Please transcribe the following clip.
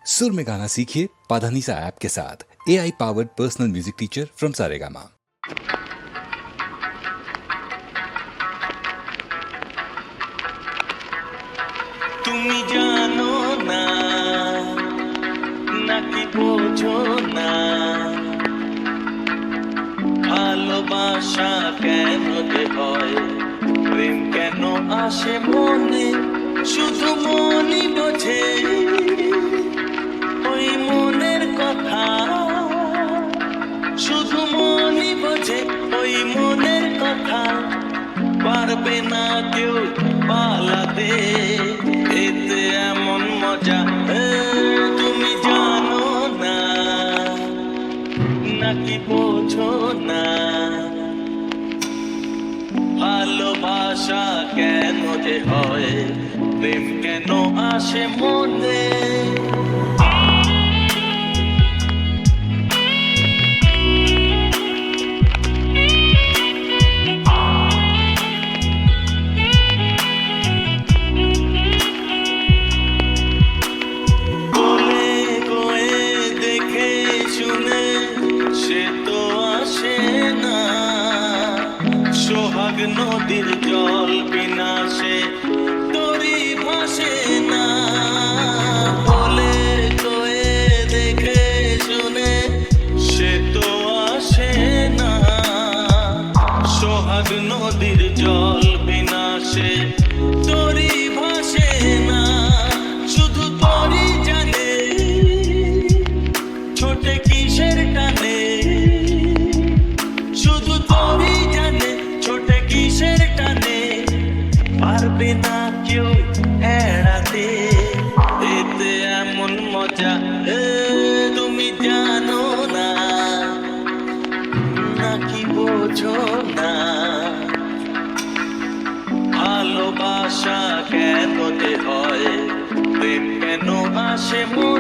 सुर में गाना सीखिए पाधानीसा ऐप के साथ। AI powered personal music teacher from Saregama. তুমি জানো না নাকি বোঝো না ভালোবাসা কেন যে হয়, প্রেম কেন আসে মনে, শুধু মনই বোঝে ওই মনের কথা, শুধু মনই বোঝে ওই মনের কথা, পারবে না কেউ পালাতে, এতে এমন মজা তুমি জানো না নাকি বোঝো না ভালোবাসা কেন যে হয়, প্রেম কেন আসে মনে। সোহাগ নদীর জল বিনাশে তরি ভাসে না, বলে কয়ে দেখে শুনে সে তো আসে না। সোহাগ নদীর জল বিনাশে তরি ভাসে না, শুধু তরি জানে ছোটে কিসের টানে, শুধু তরি জানে ছোটে কিসের টানে, পারবে না কেউ এড়াতে, এতে এমন মজা তুমি জানো না নাকি বোঝো না ভালোবাসা কেন যে হয়, প্রেম কেন আসে মনে।